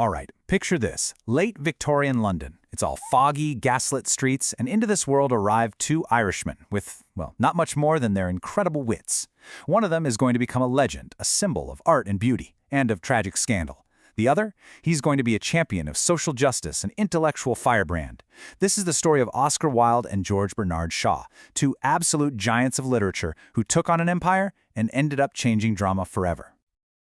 All right, picture this. Late Victorian London. It's all foggy, gaslit streets, and into this world arrive two Irishmen with, well, not much more than their incredible wits. One of them is going to become a legend, a symbol of art and beauty, and of tragic scandal. The other, he's going to be a champion of social justice and intellectual firebrand. This is the story of Oscar Wilde and George Bernard Shaw, two absolute giants of literature who took on an empire and ended up changing drama forever.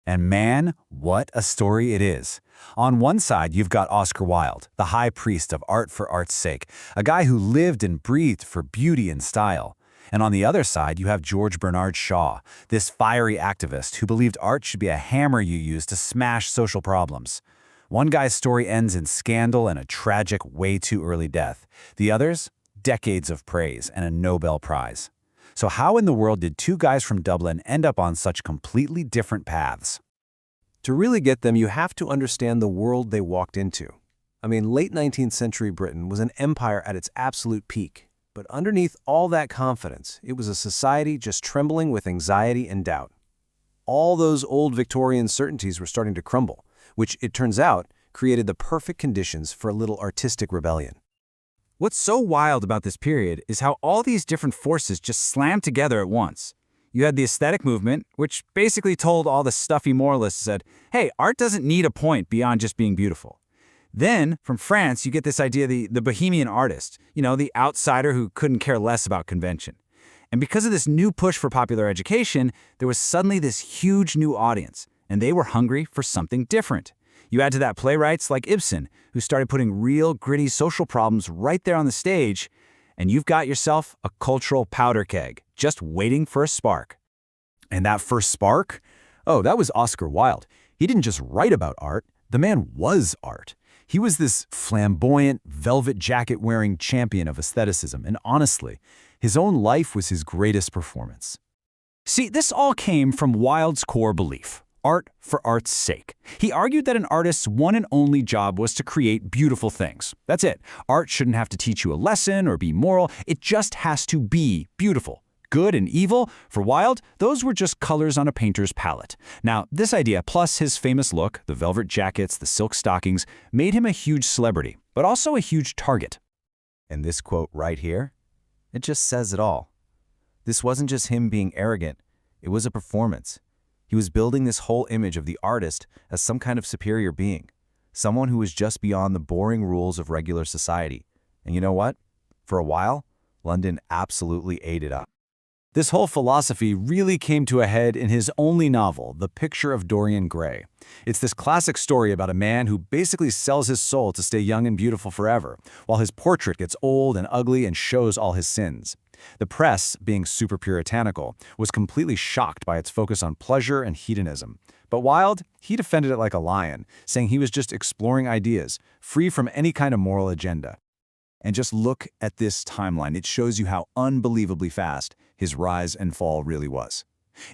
And man, what a story it is. On one side, you've got Oscar Wilde, the high priest of art for art's sake, a guy who lived and breathed for beauty and style. And on the other side, you have George Bernard Shaw, this fiery activist who believed art should be a hammer you use to smash social problems. One guy's story ends in scandal and a tragic, way too early death. The other's, decades of praise and a Nobel Prize. So how in the world did two guys from Dublin end up on such completely different paths? To really get them, you have to understand the world they walked into. I mean, late 19th century Britain was an empire at its absolute peak. But underneath all that confidence, it was a society just trembling with anxiety and doubt. All those old Victorian certainties were starting to crumble, which, it turns out, created the perfect conditions for a little artistic rebellion. What's so wild about this period is how all these different forces just slammed together at once. You had the aesthetic movement, which basically told all the stuffy moralists said, hey, art doesn't need a point beyond just being beautiful. Then, from France, you get this idea of the bohemian artist, the outsider who couldn't care less about convention. And because of this new push for popular education, there was suddenly this huge new audience, and they were hungry for something different. You add to that playwrights like Ibsen, who started putting real, gritty social problems right there on the stage, and you've got yourself a cultural powder keg, just waiting for a spark. And that first spark? Oh, that was Oscar Wilde. He didn't just write about art, the man was art. He was this flamboyant, velvet jacket-wearing champion of aestheticism, and honestly, his own life was his greatest performance. See, this all came from Wilde's core belief: art for art's sake. He argued that an artist's one and only job was to create beautiful things. That's it. Art shouldn't have to teach you a lesson or be moral. It just has to be beautiful. Good and evil, for Wilde, those were just colors on a painter's palette. Now, this idea, plus his famous look, the velvet jackets, the silk stockings, made him a huge celebrity, but also a huge target. And this quote right here, it just says it all. This wasn't just him being arrogant, it was a performance. He was building this whole image of the artist as some kind of superior being, someone who was just beyond the boring rules of regular society. And you know what? For a while, London absolutely ate it up. This whole philosophy really came to a head in his only novel, The Picture of Dorian Gray. It's this classic story about a man who basically sells his soul to stay young and beautiful forever, while his portrait gets old and ugly and shows all his sins. The press, being super puritanical, was completely shocked by its focus on pleasure and hedonism. But Wilde, he defended it like a lion, saying he was just exploring ideas, free from any kind of moral agenda. And just look at this timeline. It shows you how unbelievably fast his rise and fall really was.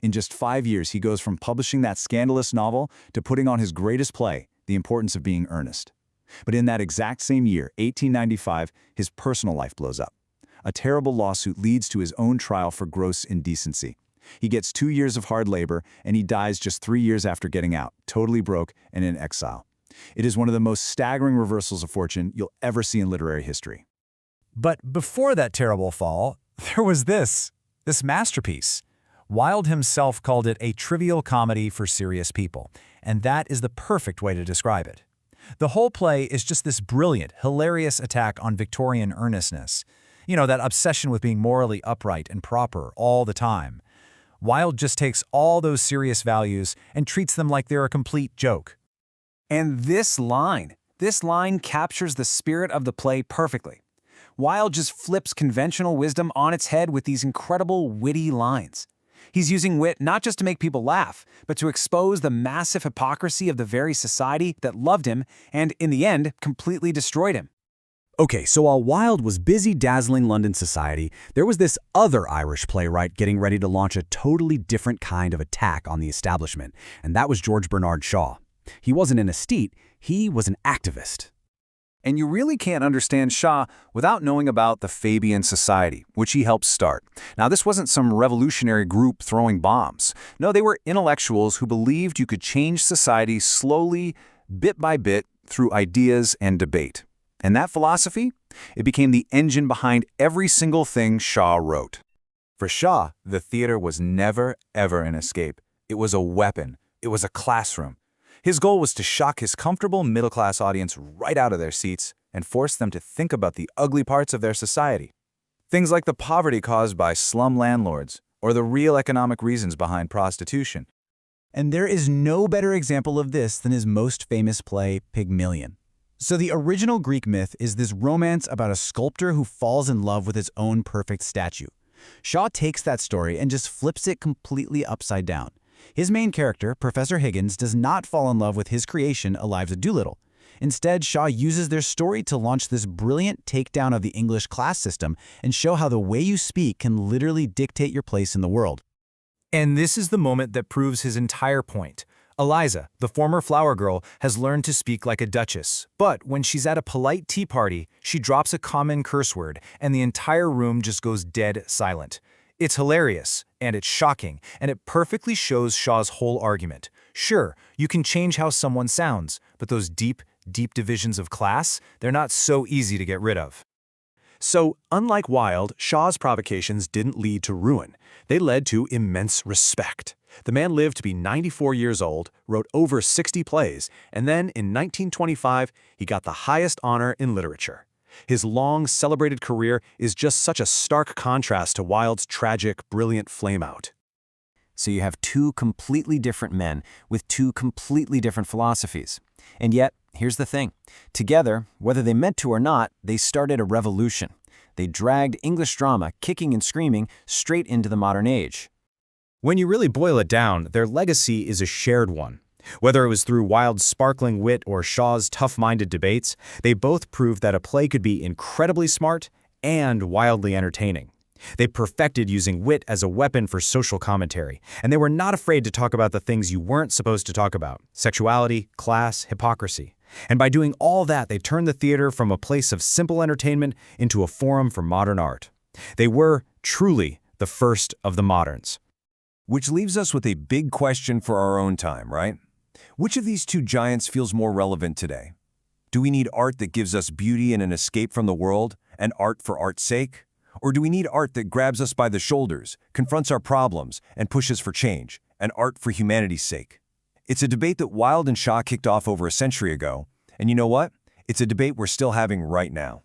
In just 5 years, he goes from publishing that scandalous novel to putting on his greatest play, The Importance of Being Earnest. But in that exact same year, 1895, his personal life blows up. A terrible lawsuit leads to his own trial for gross indecency. He gets 2 years of hard labor, and he dies just 3 years after getting out, totally broke and in exile. It is one of the most staggering reversals of fortune you'll ever see in literary history. But before that terrible fall, there was this masterpiece. Wilde himself called it a trivial comedy for serious people, and that is the perfect way to describe it. The whole play is just this brilliant, hilarious attack on Victorian earnestness. That obsession with being morally upright and proper all the time. Wilde just takes all those serious values and treats them like they're a complete joke. And this line captures the spirit of the play perfectly. Wilde just flips conventional wisdom on its head with these incredible, witty lines. He's using wit not just to make people laugh, but to expose the massive hypocrisy of the very society that loved him and, in the end, completely destroyed him. Okay, so while Wilde was busy dazzling London society, there was this other Irish playwright getting ready to launch a totally different kind of attack on the establishment, and that was George Bernard Shaw. He wasn't an aesthete, he was an activist. And you really can't understand Shaw without knowing about the Fabian Society, which he helped start. Now, this wasn't some revolutionary group throwing bombs. No, they were intellectuals who believed you could change society slowly bit by bit, through ideas and debate. And that philosophy? It became the engine behind every single thing Shaw wrote. For Shaw, the theater was never, ever an escape. It was a weapon. It was a classroom. His goal was to shock his comfortable middle-class audience right out of their seats and force them to think about the ugly parts of their society. Things like the poverty caused by slum landlords or the real economic reasons behind prostitution. And there is no better example of this than his most famous play, Pygmalion. So the original Greek myth is this romance about a sculptor who falls in love with his own perfect statue. Shaw takes that story and just flips it completely upside down. His main character, Professor Higgins, does not fall in love with his creation, Eliza Doolittle. Instead, Shaw uses their story to launch this brilliant takedown of the English class system and show how the way you speak can literally dictate your place in the world. And this is the moment that proves his entire point. Eliza, the former flower girl, has learned to speak like a duchess, but when she's at a polite tea party, she drops a common curse word, and the entire room just goes dead silent. It's hilarious, and it's shocking, and it perfectly shows Shaw's whole argument. Sure, you can change how someone sounds, but those deep divisions of class, they're not so easy to get rid of. So, unlike Wilde, Shaw's provocations didn't lead to ruin. They led to immense respect. The man lived to be 94 years old, wrote over 60 plays, and then in 1925, he got the highest honor in literature. His long, celebrated career is just such a stark contrast to Wilde's tragic, brilliant flameout. So you have two completely different men with two completely different philosophies. And yet, here's the thing. Together, whether they meant to or not, they started a revolution. They dragged English drama, kicking and screaming, straight into the modern age. When you really boil it down, their legacy is a shared one. Whether it was through Wilde's sparkling wit or Shaw's tough-minded debates, they both proved that a play could be incredibly smart and wildly entertaining. They perfected using wit as a weapon for social commentary, and they were not afraid to talk about the things you weren't supposed to talk about: sexuality, class, hypocrisy. And by doing all that, they turned the theater from a place of simple entertainment into a forum for modern art. They were, truly, the first of the moderns. Which leaves us with a big question for our own time, right? Which of these two giants feels more relevant today? Do we need art that gives us beauty and an escape from the world, and art for art's sake? Or do we need art that grabs us by the shoulders, confronts our problems, and pushes for change, and art for humanity's sake? It's a debate that Wilde and Shaw kicked off over a century ago, and you know what? It's a debate we're still having right now.